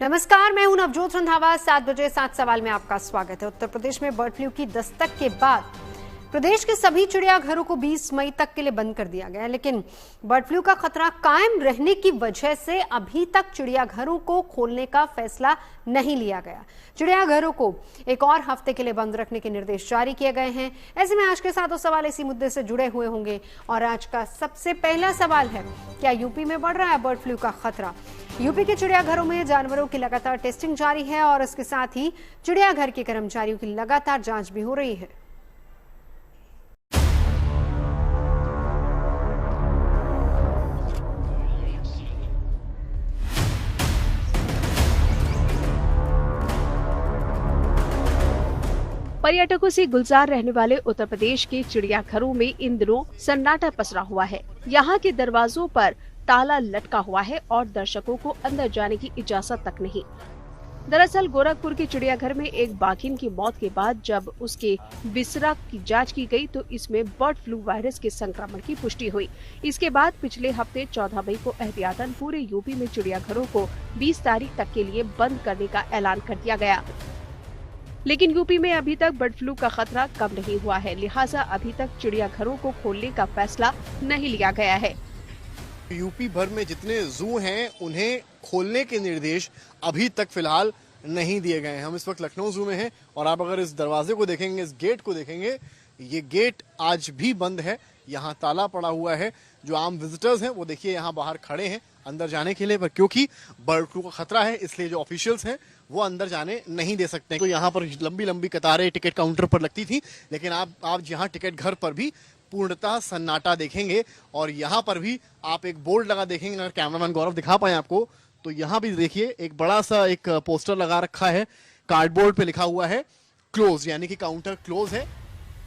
नमस्कार, मैं हूं नवजोत रंधावा। 7 बजे 7 सवाल में आपका स्वागत है। उत्तर प्रदेश में बर्ड फ्लू की दस्तक के बाद प्रदेश के सभी चिड़ियाघरों को 20 मई तक के लिए बंद कर दिया गया है, लेकिन बर्ड फ्लू का खतरा कायम रहने की वजह से अभी तक चिड़ियाघरों को खोलने का फैसला नहीं लिया गया। चिड़ियाघरों को एक और हफ्ते के लिए बंद रखने के निर्देश जारी किए गए हैं। ऐसे में आज के सातों सवाल इसी मुद्दे से जुड़े हुए होंगे और आज का सबसे पहला सवाल है, क्या यूपी में बढ़ रहा है बर्ड फ्लू का खतरा? यूपी के चिड़ियाघरों में जानवरों की लगातार टेस्टिंग जारी है और इसके साथ ही चिड़ियाघर के कर्मचारियों की लगातार जांच भी हो रही है। पर्यटकों से गुलजार रहने वाले उत्तर प्रदेश के चिड़ियाघरों में इन दिनों सन्नाटा पसरा हुआ है। यहाँ के दरवाजों पर ताला लटका हुआ है और दर्शकों को अंदर जाने की इजाजत तक नहीं। दरअसल गोरखपुर के चिड़ियाघर में एक बाघिन की मौत के बाद जब उसके बिसरा की जांच की गई तो इसमें बर्ड फ्लू वायरस के संक्रमण की पुष्टि हुई। इसके बाद पिछले हफ्ते 14 मई को एहतियातन पूरे यूपी में चिड़ियाघरों को 20 तारीख तक के लिए बंद करने का ऐलान कर दिया गया। लेकिन यूपी में अभी तक बर्ड फ्लू का खतरा कम नहीं हुआ है, लिहाजा अभी तक चिड़ियाघरों को खोलने का फैसला नहीं लिया गया है। यूपी भर में जितने जू हैं उन्हें खोलने के निर्देश अभी तक फिलहाल नहीं दिए गए हैं। हम इस वक्त लखनऊ जू में हैं और आप अगर इस दरवाजे को देखेंगे, इस गेट को देखेंगे, ये गेट आज भी बंद है। यहाँ ताला पड़ा हुआ है। जो आम विजिटर्स हैं वो देखिए यहाँ बाहर खड़े हैं अंदर जाने के लिए, पर क्योंकि बर्ड फ्लू का खतरा है इसलिए जो ऑफिशियल्स हैं वो अंदर जाने नहीं दे सकते। तो यहाँ पर लंबी लंबी कतारें टिकट काउंटर पर लगती थी, लेकिन आप यहाँ टिकट घर पर भी पूर्णतः सन्नाटा देखेंगे। और यहाँ पर भी आप एक बोर्ड लगा देखेंगे, अगर कैमरामैन गौरव दिखा पाए आपको, तो यहाँ भी देखिए एक बड़ा सा एक पोस्टर लगा रखा है। कार्डबोर्ड पे लिखा हुआ है क्लोज, यानी कि काउंटर क्लोज है।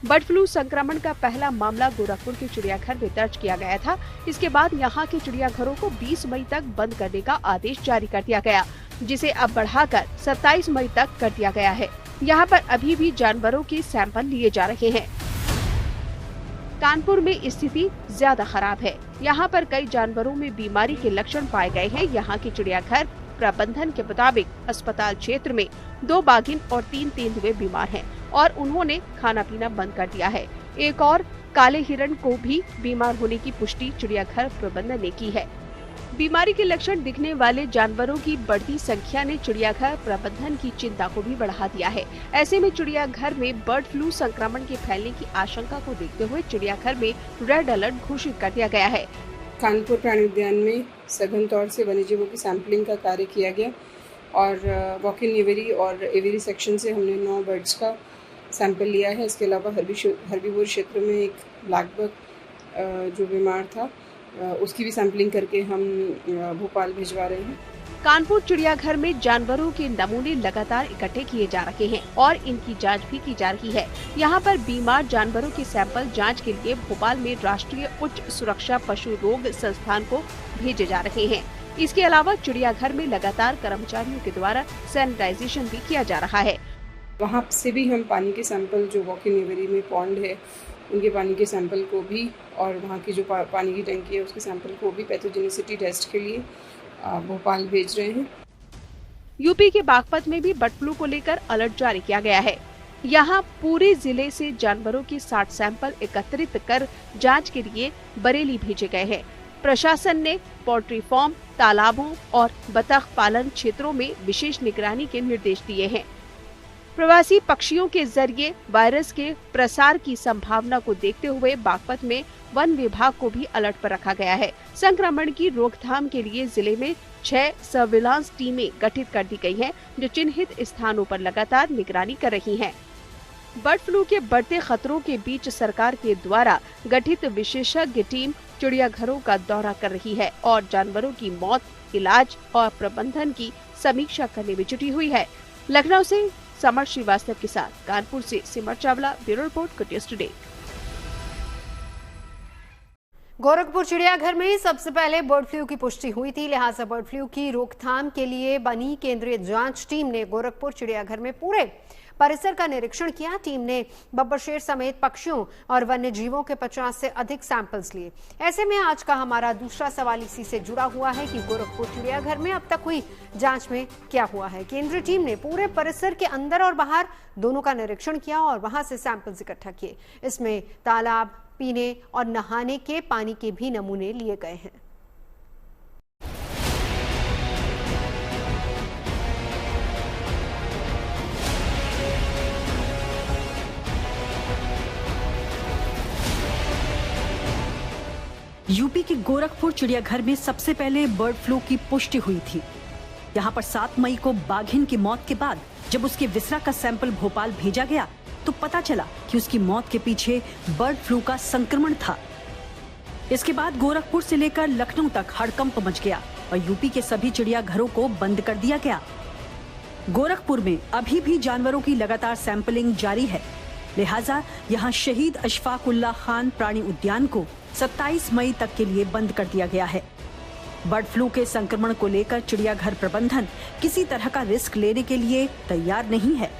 बर्ड फ्लू संक्रमण का पहला मामला गोरखपुर के चिड़ियाघर में दर्ज किया गया था। इसके बाद यहाँ के चिड़ियाघरों को 20 मई तक बंद करने का आदेश जारी कर दिया गया, जिसे अब बढ़ाकर 27 मई तक कर दिया गया है। यहाँ पर अभी भी जानवरों के सैंपल लिए जा रहे हैं। कानपुर में स्थिति ज्यादा खराब है। यहाँ पर कई जानवरों में बीमारी के लक्षण पाए गए हैं। यहाँ के चिड़ियाघर प्रबंधन के मुताबिक अस्पताल क्षेत्र में 2 बाघिन और 3 तेंदुए बीमार हैं और उन्होंने खाना पीना बंद कर दिया है। एक और काले हिरण को भी बीमार होने की पुष्टि चिड़ियाघर प्रबंधन ने की है। बीमारी के लक्षण दिखने वाले जानवरों की बढ़ती संख्या ने चिड़ियाघर प्रबंधन की चिंता को भी बढ़ा दिया है। ऐसे में चिड़ियाघर में बर्ड फ्लू संक्रमण के फैलने की आशंका को देखते हुए चिड़ियाघर में रेड अलर्ट घोषित कर दिया गया है। कानपुर प्राणी उद्यान में सघन तौर से वन्यजीवों की सैंपलिंग का कार्य किया गया और वॉक इन एविरी और एविरी सेक्शन से हमने 9 बर्ड्स का सैंपल लिया है। इसके अलावा हर्बीवोर क्षेत्र में एक ब्लैक बक जो बीमार था उसकी भी सैंपलिंग करके हम भोपाल भिजवा रहे हैं। कानपुर चिड़ियाघर में जानवरों के नमूने लगातार इकट्ठे किए जा रहे हैं और इनकी जांच भी की जा रही है। यहाँ पर बीमार जानवरों के सैंपल जांच के लिए भोपाल में राष्ट्रीय उच्च सुरक्षा पशु रोग संस्थान को भेजे जा रहे हैं। इसके अलावा चिड़ियाघर में लगातार कर्मचारियों के द्वारा सैनिटाइजेशन भी किया जा रहा है। वहाँ से भी हम पानी के सैंपल जो वॉक इन एविरी में पॉन्ड है उनके पानी के सैंपल को भी और वहाँ की जो पानी की टंकी है उसके सैंपल को भी पैथोजेनिसिटी टेस्ट के लिए भोपाल भेज रहे हैं। यूपी के बागपत में भी बर्ड फ्लू को लेकर अलर्ट जारी किया गया है। यहाँ पूरे जिले से जानवरों के 60 सैंपल एकत्रित कर जांच के लिए बरेली भेजे गए हैं। प्रशासन ने पोल्ट्री फार्म, तालाबों और बतख पालन क्षेत्रों में विशेष निगरानी के निर्देश दिए हैं। प्रवासी पक्षियों के जरिए वायरस के प्रसार की संभावना को देखते हुए बागपत में वन विभाग को भी अलर्ट पर रखा गया है। संक्रमण की रोकथाम के लिए जिले में 6 सर्विलांस टीमें गठित कर दी गई हैं, जो चिन्हित स्थानों पर लगातार निगरानी कर रही हैं। बर्ड फ्लू के बढ़ते खतरों के बीच सरकार के द्वारा गठित विशेषज्ञ टीम चिड़ियाघरों का दौरा कर रही है और जानवरों की मौत, इलाज और प्रबंधन की समीक्षा करने में जुटी हुई है। लखनऊ से समर श्रीवास्तव के साथ कानपुर से सिमर चावला, ब्यूरो रिपोर्ट, कुटिया टुडे। गोरखपुर चिड़ियाघर में सबसे पहले बर्ड फ्लू की पुष्टि हुई थी, लिहाजा बर्ड फ्लू की रोकथाम के लिए बनी केंद्रीय जांच टीम ने गोरखपुर चिड़ियाघर में पूरे परिसर का निरीक्षण किया। टीम ने बब्बर शेर समेत पक्षियों और वन्य जीवों के 50 से अधिक सैंपल्स लिए। ऐसे में आज का हमारा दूसरा सवाल इसी से जुड़ा हुआ है कि गोरखपुर चिड़ियाघर में अब तक हुई जांच में क्या हुआ है। केंद्रीय टीम ने पूरे परिसर के अंदर और बाहर दोनों का निरीक्षण किया और वहां से सैंपल्स इकट्ठा किए। इसमें तालाब, पीने और नहाने के पानी के भी नमूने लिए गए हैं। यूपी के गोरखपुर चिड़ियाघर में सबसे पहले बर्ड फ्लू की पुष्टि हुई थी। यहां पर 7 मई को बाघिन की मौत के बाद जब उसके विसरा का सैंपल भोपाल भेजा गया तो पता चला कि उसकी मौत के पीछे बर्ड फ्लू का संक्रमण था। इसके बाद गोरखपुर से लेकर लखनऊ तक हड़कंप मच गया और यूपी के सभी चिड़ियाघरों को बंद कर दिया गया। गोरखपुर में अभी भी जानवरों की लगातार सैंपलिंग जारी है, लिहाजा यहां शहीद अशफाक उल्लाह खान प्राणी उद्यान को 27 मई तक के लिए बंद कर दिया गया है। बर्ड फ्लू के संक्रमण को लेकर चिड़ियाघर प्रबंधन किसी तरह का रिस्क लेने के लिए तैयार नहीं है।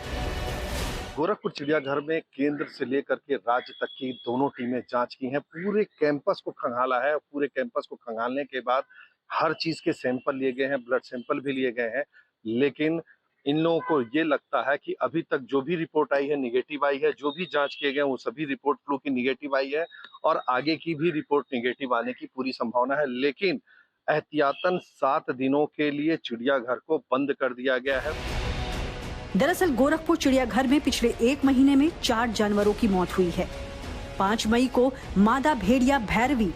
गोरखपुर चिड़ियाघर में केंद्र से लेकर के राज्य तक की दोनों टीमें जांच की हैं। पूरे कैंपस को खंगाला है। पूरे कैंपस को खंगालने के बाद हर चीज के सैंपल लिए गए हैं, ब्लड सैंपल भी लिए गए हैं, लेकिन इन लोगों को ये लगता है कि अभी तक जो भी रिपोर्ट आई है निगेटिव आई है। जो भी जांच किए गए वो सभी रिपोर्ट फ्लू की निगेटिव आई है और आगे की भी रिपोर्ट निगेटिव आने की पूरी संभावना है। लेकिन एहतियातन 7 दिनों के लिए चिड़ियाघर को बंद कर दिया गया है। दरअसल गोरखपुर चिड़ियाघर में पिछले 1 महीने में 4 जानवरों की मौत हुई है। 5 मई को मादा भेड़िया भैरवी,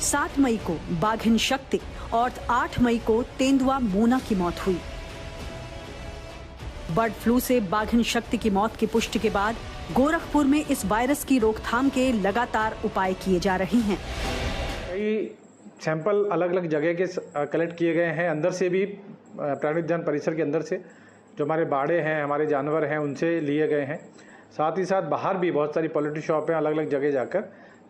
7 मई को बाघिन शक्ति और 8 मई को तेंदुआ मोना की मौत हुई। बर्ड फ्लू से बाघिन शक्ति की मौत की पुष्टि के बाद गोरखपुर में इस वायरस की रोकथाम के लगातार उपाय किए जा रहे हैं। कई सैंपल अलग अलग जगह के कलेक्ट किए गए हैं, अंदर से भी प्राणी उद्यान परिसर के अंदर से जो हमारे बाड़े हैं, हमारे जानवर हैं, उनसे लिए गए हैं। साथ ही साथ बाहर भी बहुत सारी पोल्ट्री शॉप हैं, अलग अलग जगह जाकर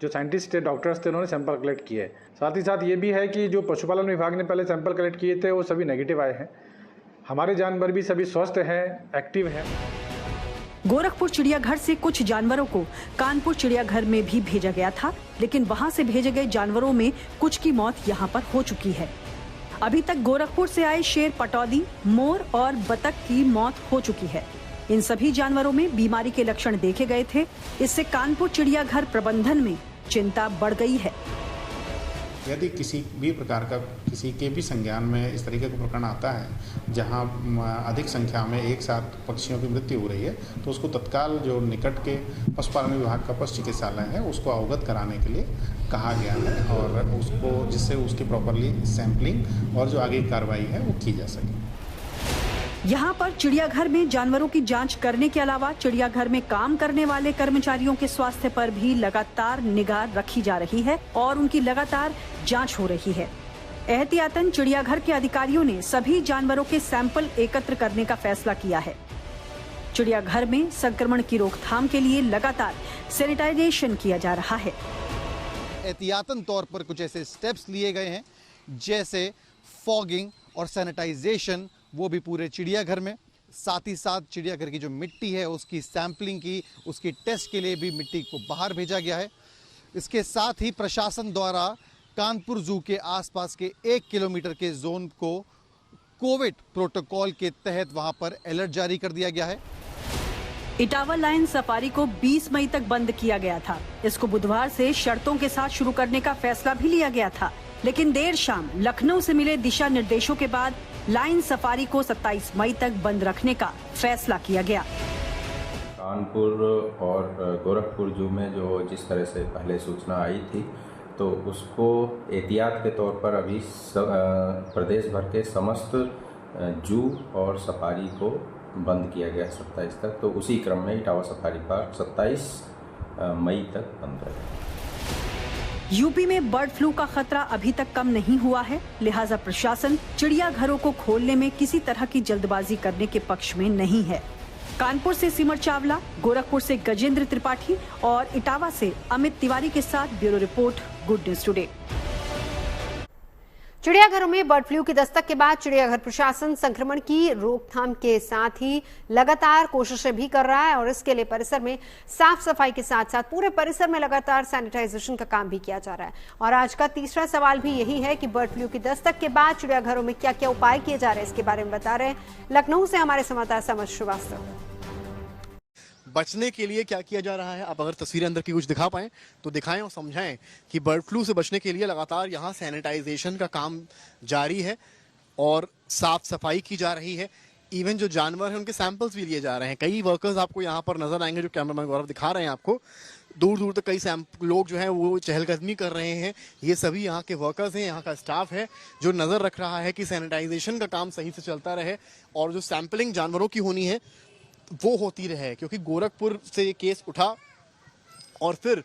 जो साइंटिस्ट थे, डॉक्टर्स थे, उन्होंने सैंपल कलेक्ट किए। साथ ही साथ ये भी है कि जो पशुपालन विभाग ने पहले सैंपल कलेक्ट किए थे वो सभी नेगेटिव आए हैं। हमारे जानवर भी सभी स्वस्थ हैं, एक्टिव हैं। गोरखपुर चिड़ियाघर से कुछ जानवरों को कानपुर चिड़ियाघर में भी भेजा गया था, लेकिन वहां से भेजे गए जानवरों में कुछ की मौत यहां पर हो चुकी है। अभी तक गोरखपुर से आए शेर, पटौदी, मोर और बतख की मौत हो चुकी है। इन सभी जानवरों में बीमारी के लक्षण देखे गए थे। इससे कानपुर चिड़ियाघर प्रबंधन में चिंता बढ़ गई है। यदि किसी भी प्रकार का किसी के भी संज्ञान में इस तरीके का प्रकरण आता है जहां अधिक संख्या में एक साथ पक्षियों की मृत्यु हो रही है तो उसको तत्काल जो निकट के पशुपालन विभाग का पशु चिकित्सालय है उसको अवगत कराने के लिए कहा गया है और उसको जिससे उसकी प्रॉपरली सैंपलिंग और जो आगे की कार्रवाई है वो की जा सके। यहाँ पर चिड़ियाघर में जानवरों की जांच करने के अलावा चिड़ियाघर में काम करने वाले कर्मचारियों के स्वास्थ्य पर भी लगातार निगाह रखी जा रही है और उनकी लगातार जांच हो रही है। एहतियातन चिड़ियाघर के अधिकारियों ने सभी जानवरों के सैंपल एकत्र करने का फैसला किया है। चिड़ियाघर में संक्रमण की रोकथाम के लिए लगातार सैनिटाइजेशन किया जा रहा है। एहतियातन तौर पर कुछ ऐसे स्टेप्स लिए गए हैं जैसे फॉगिंग और सैनिटाइजेशन, वो भी पूरे चिड़ियाघर में। साथ ही साथ चिड़ियाघर की जो मिट्टी है उसकी सैंपलिंग की, उसकी टेस्ट के लिए भी मिट्टी को बाहर भेजा गया है। इसके साथ ही प्रशासन द्वारा कानपुर जू के आसपास के 1 किलोमीटर के जोन को कोविड प्रोटोकॉल के तहत वहां पर अलर्ट जारी कर दिया गया है। इटावा लायन सफारी को 20 मई तक बंद किया गया था। इसको बुधवार से शर्तों के साथ शुरू करने का फैसला भी लिया गया था, लेकिन देर शाम लखनऊ से मिले दिशा निर्देशों के बाद लायन सफारी को 27 मई तक बंद रखने का फैसला किया गया। कानपुर और गोरखपुर जू में जो जिस तरह से पहले सूचना आई थी तो उसको एहतियात के तौर पर अभी प्रदेश भर के समस्त जू और सफारी को बंद किया गया 27 तक। तो उसी क्रम में इटावा सफारी पार्क 27 मई तक बंद रहेगा। यूपी में बर्ड फ्लू का खतरा अभी तक कम नहीं हुआ है, लिहाजा प्रशासन चिड़ियाघरों को खोलने में किसी तरह की जल्दबाजी करने के पक्ष में नहीं है। कानपुर से सिमर चावला, गोरखपुर से गजेंद्र त्रिपाठी और इटावा से अमित तिवारी के साथ bureau report, good news today. चिड़ियाघरों में बर्ड फ्लू की दस्तक के बाद चिड़ियाघर प्रशासन संक्रमण की रोकथाम के साथ ही लगातार कोशिशें भी कर रहा है और इसके लिए परिसर में साफ सफाई के साथ साथ पूरे परिसर में लगातार सैनिटाइजेशन का काम भी किया जा रहा है। और आज का तीसरा सवाल भी यही है कि बर्ड फ्लू की दस्तक के बाद चिड़ियाघरों में क्या क्या उपाय किए जा रहे हैं, इसके बारे में बता रहे हैं लखनऊ से हमारे संवाददाता समर श्रीवास्तव। बचने के लिए क्या किया जा रहा है, आप अगर तस्वीरें अंदर की कुछ दिखा पाएं तो दिखाएं और समझाएं कि बर्ड फ्लू से बचने के लिए लगातार यहाँ सैनिटाइजेशन का काम जारी है और साफ सफाई की जा रही है। इवन जो जानवर हैं उनके सैंपल्स भी लिए जा रहे हैं। कई वर्कर्स आपको यहाँ पर नजर आएंगे, जो कैमरामैन गौरव दिखा रहे हैं आपको, दूर दूर तक कई लोग जो हैं वो चहलकदमी कर रहे हैं। ये सभी यहाँ के वर्कर्स हैं, यहाँ का स्टाफ है जो नजर रख रहा है कि सैनिटाइजेशन का काम सही से चलता रहे और जो सैंपलिंग जानवरों की होनी है वो होती रहे। क्योंकि गोरखपुर से ये केस उठा और फिर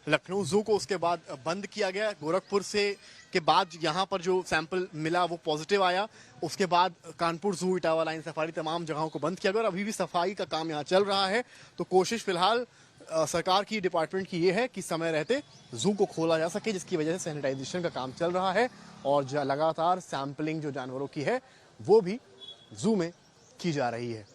लखनऊ जू को उसके बाद बंद किया गया। गोरखपुर से के बाद यहाँ पर जो सैंपल मिला वो पॉजिटिव आया। उसके बाद कानपुर जू, इटावा लाइन सफारी, तमाम जगहों को बंद किया गया और अभी भी सफाई का काम यहाँ चल रहा है। तो कोशिश फिलहाल सरकार की, डिपार्टमेंट की ये है कि समय रहते जू को खोला जा सके, जिसकी वजह से सैनिटाइजेशन का काम चल रहा है और लगातार सैंपलिंग जो जानवरों की है वो भी जू में की जा रही है।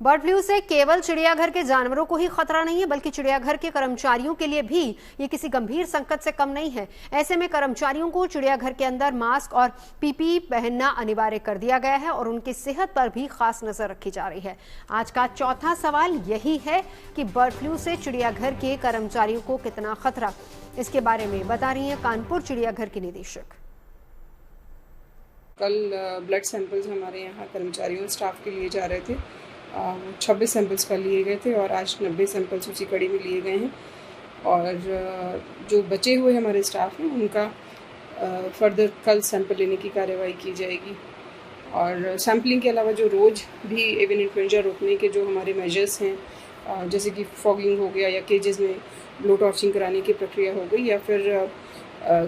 बर्ड फ्लू से केवल चिड़ियाघर के जानवरों को ही खतरा नहीं है, बल्कि चिड़ियाघर के कर्मचारियों के लिए भी ये किसी गंभीर संकट से कम नहीं है। ऐसे में कर्मचारियों को चिड़ियाघर के अंदर मास्क और पीपीई पहनना अनिवार्य कर दिया गया है और उनकी सेहत पर भी खास नजर रखी जा रही है। आज का चौथा सवाल यही है कि बर्ड फ्लू से चिड़ियाघर के कर्मचारियों को कितना खतरा, इसके बारे में बता रही है कानपुर चिड़ियाघर की निदेशक। कल ब्लड सैंपल्स हमारे यहाँ कर्मचारियों स्टाफ के लिए जा रहे थे। 26 सैंपल्स कल लिए गए थे और आज 90 सैंपल्स उसी कड़ी में लिए गए हैं। और जो बचे हुए हमारे स्टाफ हैं उनका फर्दर कल सैंपल लेने की कार्रवाई की जाएगी। और सैंपलिंग के अलावा जो रोज़ भी एवियन इन्फ्लुएंजा रोकने के जो हमारे मेजर्स हैं, जैसे कि फॉगिंग हो गया या केजेस में ब्लो टॉर्चिंग कराने की प्रक्रिया हो गई या फिर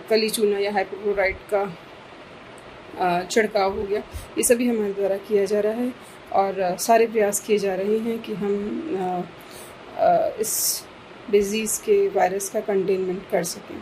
कली चूना या हाइपोक्लोराइड का छिड़काव हो गया, ये सभी हमारे द्वारा किया जा रहा है और सारे प्रयास किए जा रहे हैं कि हम इस डिजीज़ के वायरस का कंटेनमेंट कर सकें।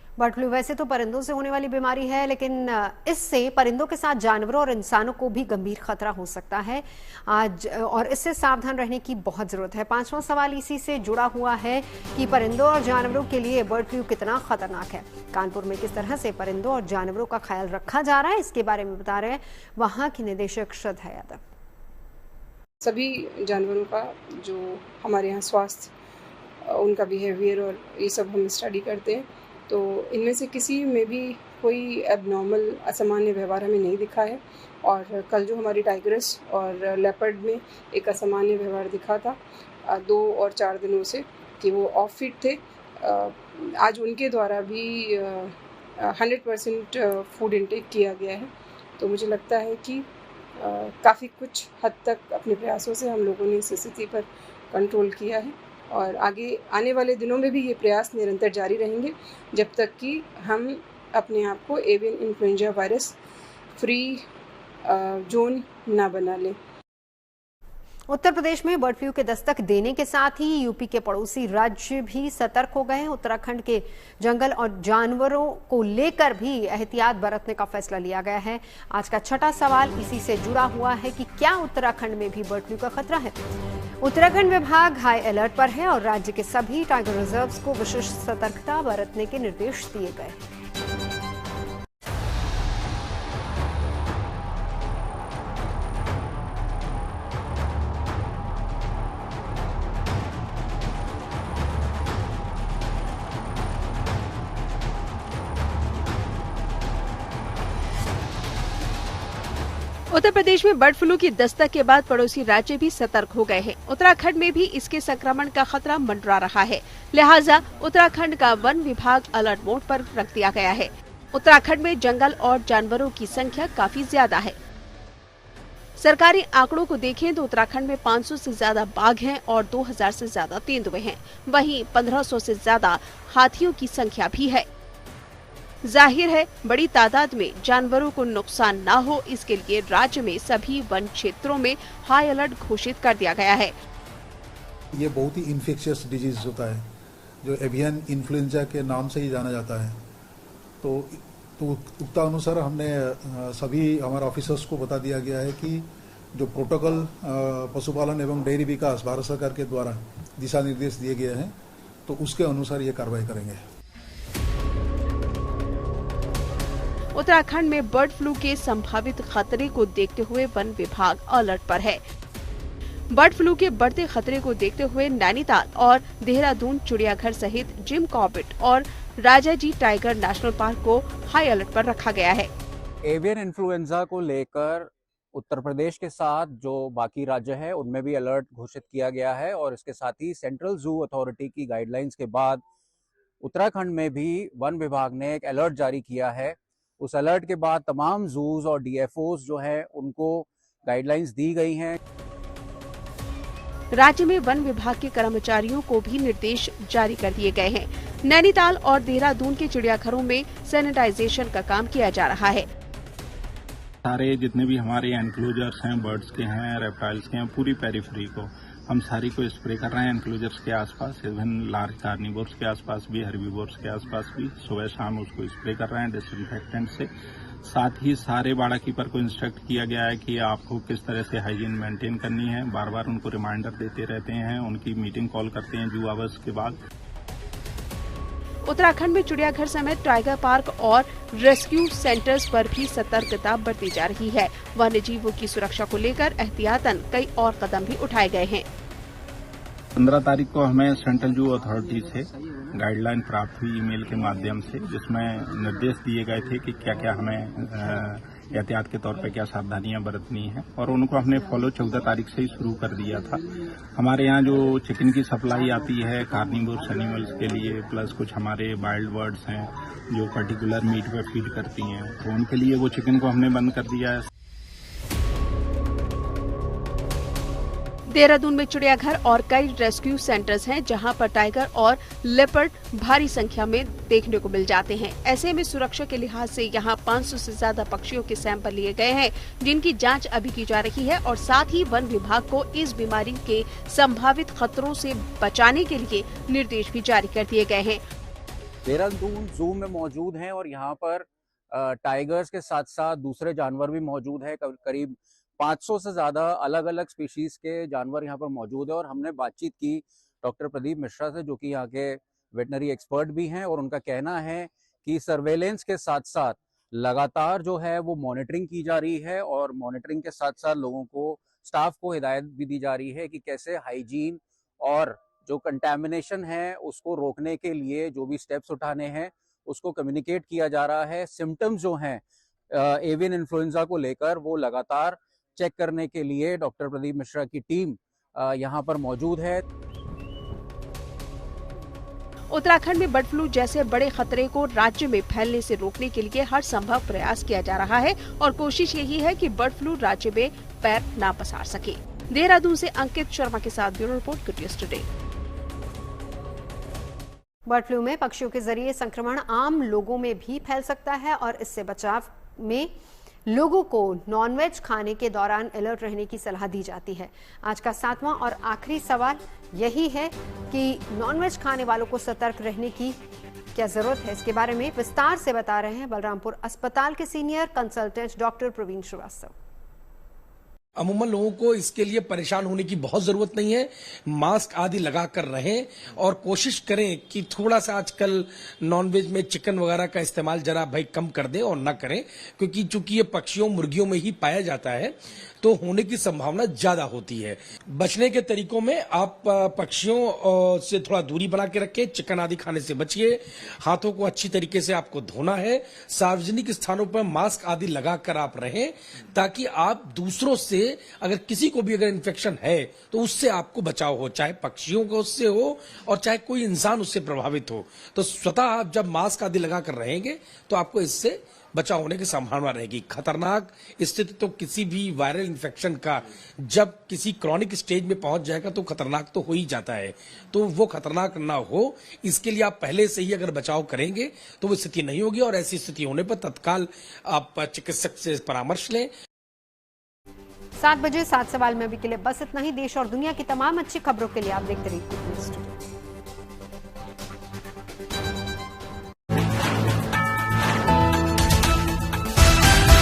बर्ड फ्लू वैसे तो परिंदों से होने वाली बीमारी है, लेकिन इससे परिंदों के साथ जानवरों और इंसानों को भी गंभीर खतरा हो सकता है आज, और इससे सावधान रहने की बहुत जरूरत है। पांचवा सवाल इसी से जुड़ा हुआ है कि परिंदों और जानवरों के लिए बर्ड फ्लू कितना खतरनाक है। कानपुर में किस तरह से परिंदों और जानवरों का ख्याल रखा जा रहा है, इसके बारे में बता रहे हैं वहां की निदेशक श्रद्धा यादव। सभी जानवरों का जो हमारे यहाँ स्वास्थ्य, उनका बिहेवियर और ये सब हम स्टडी करते हैं, तो इनमें से किसी में भी कोई एबनॉर्मल असामान्य व्यवहार हमें नहीं दिखा है। और कल जो हमारी टाइग्रेस और लेपर्ड में एक असामान्य व्यवहार दिखा था 2 और 4 दिनों से कि वो ऑफ फिट थे, आज उनके द्वारा भी 100% फूड इंटेक किया गया है। तो मुझे लगता है कि काफ़ी कुछ हद तक अपने प्रयासों से हम लोगों ने इस स्थिति पर कंट्रोल किया है और आगे आने वाले दिनों में भी ये प्रयास निरंतर जारी रहेंगे जब तक कि हम अपने आप को avian influenza virus free zone ना बना लें। उत्तर प्रदेश में बर्ड फ्लू के दस्तक देने के साथ ही यूपी के पड़ोसी राज्य भी सतर्क हो गए हैं। उत्तराखंड के जंगल और जानवरों को लेकर भी एहतियात बरतने का फैसला लिया गया है। आज का छठा सवाल इसी से जुड़ा हुआ है कि क्या उत्तराखंड में भी बर्ड फ्लू का खतरा है। उत्तराखंड विभाग हाई अलर्ट पर है और राज्य के सभी टाइगर रिजर्व्स को विशेष सतर्कता बरतने के निर्देश दिए गए। उत्तर प्रदेश में बर्ड फ्लू की दस्तक के बाद पड़ोसी राज्य भी सतर्क हो गए हैं। उत्तराखंड में भी इसके संक्रमण का खतरा मंडरा रहा है, लिहाजा उत्तराखंड का वन विभाग अलर्ट मोड पर रख दिया गया है। उत्तराखंड में जंगल और जानवरों की संख्या काफी ज्यादा है। सरकारी आंकड़ों को देखें तो उत्तराखंड में 500 से ज्यादा बाघ हैं और 2000 से ज्यादा तेंदुए हैं। वहीं 1500 से ज्यादा हाथियों की संख्या भी है। जाहिर है बड़ी तादाद में जानवरों को नुकसान न हो, इसके लिए राज्य में सभी वन क्षेत्रों में हाई अलर्ट घोषित कर दिया गया है। ये बहुत ही इन्फेक्शियस डिजीज होता है जो एवियन इन्फ्लुएंजा के नाम से ही जाना जाता है। तो उक्त अनुसार हमने सभी हमारे ऑफिसर्स को बता दिया गया है कि जो प्रोटोकॉल पशुपालन एवं डेयरी विकास भारत सरकार के द्वारा दिशा निर्देश दिए गए हैं तो उसके अनुसार ये कार्रवाई करेंगे। उत्तराखंड में बर्ड फ्लू के संभावित खतरे को देखते हुए वन विभाग अलर्ट पर है। बर्ड फ्लू के बढ़ते खतरे को देखते हुए नैनीताल और देहरादून चिड़ियाघर सहित जिम कॉर्बेट और राजाजी टाइगर नेशनल पार्क को हाई अलर्ट पर रखा गया है। एवियन इन्फ्लुएंजा को लेकर उत्तर प्रदेश के साथ जो बाकी राज्य है उनमें भी अलर्ट घोषित किया गया है और इसके साथ ही सेंट्रल जू अथॉरिटी की गाइडलाइंस के बाद उत्तराखंड में भी वन विभाग ने एक अलर्ट जारी किया है। उस अलर्ट के बाद तमाम जूज और डीएफओज जो है उनको गाइडलाइंस दी गई हैं। राज्य में वन विभाग के कर्मचारियों को भी निर्देश जारी कर दिए गए हैं। नैनीताल और देहरादून के चिड़ियाघरों में सैनिटाइजेशन का काम किया जा रहा है। सारे जितने भी हमारे एनक्लोजर्स हैं, बर्ड्स के हैं, रेप्टाइल्स के हैं, पूरी पेरिफेरी को हम सारी को स्प्रे कर रहे हैं। एनक्लोजर्स के आसपास, इवन लार्ज कार्निवोर्स के आसपास भी, हर्बीवोर्स के आसपास भी सुबह शाम उसको स्प्रे कर रहे हैं डिसइंफेक्टेंट से। साथ ही सारे बाड़ा कीपर को इंस्ट्रक्ट किया गया है कि आपको किस तरह से हाइजीन मेंटेन करनी है। बार बार उनको रिमाइंडर देते रहते हैं, उनकी मीटिंग कॉल करते हैं जू आवर्स के बाद। उत्तराखंड में चिड़ियाघर समेत टाइगर पार्क और रेस्क्यू सेंटर्स पर भी सतर्कता बरती जा रही है। वन्य जीवों की सुरक्षा को लेकर एहतियातन कई और कदम भी उठाए गए हैं। 15 तारीख को हमें सेंट्रल जू अथॉरिटी से गाइडलाइन प्राप्त हुई ईमेल के माध्यम से, जिसमें निर्देश दिए गए थे कि क्या क्या हमें एहतियात के तौर पर क्या सावधानियां बरतनी है और उनको हमने फॉलो 14 तारीख से ही शुरू कर दिया था। हमारे यहाँ जो चिकन की सप्लाई आती है कार्निवोरस एनिमल्स के लिए, प्लस कुछ हमारे वाइल्ड बर्ड्स हैं जो पर्टिकुलर मीट पे फीड करती हैं, तो उनके लिए वो चिकन को हमने बंद कर दिया है। देहरादून में चिड़ियाघर और कई रेस्क्यू सेंटर्स हैं जहां पर टाइगर और लेपर्ड भारी संख्या में देखने को मिल जाते हैं। ऐसे में सुरक्षा के लिहाज से यहां 500 से ज्यादा पक्षियों के सैंपल लिए गए हैं, जिनकी जांच अभी की जा रही है और साथ ही वन विभाग को इस बीमारी के संभावित खतरों से बचाने के लिए निर्देश भी जारी कर दिए गए हैं। देहरादून जू में मौजूद हैं और यहाँ पर टाइगर्स के साथ साथ दूसरे जानवर भी मौजूद है। करीब 500 से ज्यादा अलग अलग स्पीशीज के जानवर यहाँ पर मौजूद है और हमने बातचीत की डॉक्टर प्रदीप मिश्रा से, जो कि यहाँ के वेटनरी एक्सपर्ट भी हैं, और उनका कहना है कि सर्वेलेंस के साथ साथ लगातार जो है वो मॉनिटरिंग की जा रही है और मॉनिटरिंग के साथ साथ लोगों को, स्टाफ को हिदायत भी दी जा रही है कि कैसे हाइजीन और जो कंटेमिनेशन है उसको रोकने के लिए जो भी स्टेप्स उठाने हैं उसको कम्युनिकेट किया जा रहा है। सिम्टम्स जो हैं एवियन इन्फ्लुएंजा को लेकर वो लगातार चेक करने के लिए डॉक्टर प्रदीप मिश्रा की टीम यहां पर मौजूद है। उत्तराखंड में बर्ड फ्लू जैसे बड़े खतरे को राज्य में फैलने से रोकने के लिए हर संभव प्रयास किया जा रहा है और कोशिश यही है कि बर्ड फ्लू राज्य में पैर ना पसार सके। देहरादून से अंकित शर्मा के साथ bureau report, good news today. Bird flu में पक्षियों के जरिए संक्रमण आम लोगों में भी फैल सकता है और इससे बचाव में लोगों को नॉनवेज खाने के दौरान अलर्ट रहने की सलाह दी जाती है। आज का 7वां और आखिरी सवाल यही है कि नॉनवेज खाने वालों को सतर्क रहने की क्या जरूरत है। इसके बारे में विस्तार से बता रहे हैं बलरामपुर अस्पताल के senior consultant doctor Praveen Srivastava. अमूमन लोगों को इसके लिए परेशान होने की बहुत जरूरत नहीं है। मास्क आदि लगा कर रहें और कोशिश करें कि थोड़ा सा आजकल नॉनवेज में चिकन वगैरह का इस्तेमाल जरा भाई कम कर दें और ना करें, क्योंकि चूंकि ये पक्षियों मुर्गियों में ही पाया जाता है तो होने की संभावना ज्यादा होती है। बचने के तरीकों में आप पक्षियों से थोड़ा दूरी बना के रखें, चिकन आदि खाने से बचिए, हाथों को अच्छी तरीके से आपको धोना है, सार्वजनिक स्थानों पर मास्क आदि लगाकर आप रहें ताकि आप दूसरों से अगर किसी को भी अगर इन्फेक्शन है तो उससे आपको बचाव हो, चाहे पक्षियों को उससे हो और चाहे कोई इंसान उससे प्रभावित हो। तो स्वतः आप जब मास्क आदि लगा कर रहेंगे तो आपको इससे बचाव होने की संभावना रहेगी। खतरनाक स्थिति तो किसी भी वायरल इन्फेक्शन का जब किसी क्रॉनिक स्टेज में पहुंच जाएगा तो खतरनाक तो हो ही जाता है, तो वो खतरनाक ना हो इसके लिए आप पहले से ही अगर बचाव करेंगे तो वो स्थिति नहीं होगी और ऐसी स्थिति होने पर तत्काल आप चिकित्सक से परामर्श लें। 7 बजे 7 सवाल में अभी के लिए बस इतना ही। देश और दुनिया की तमाम अच्छी खबरों के लिए आप देखते रहिए।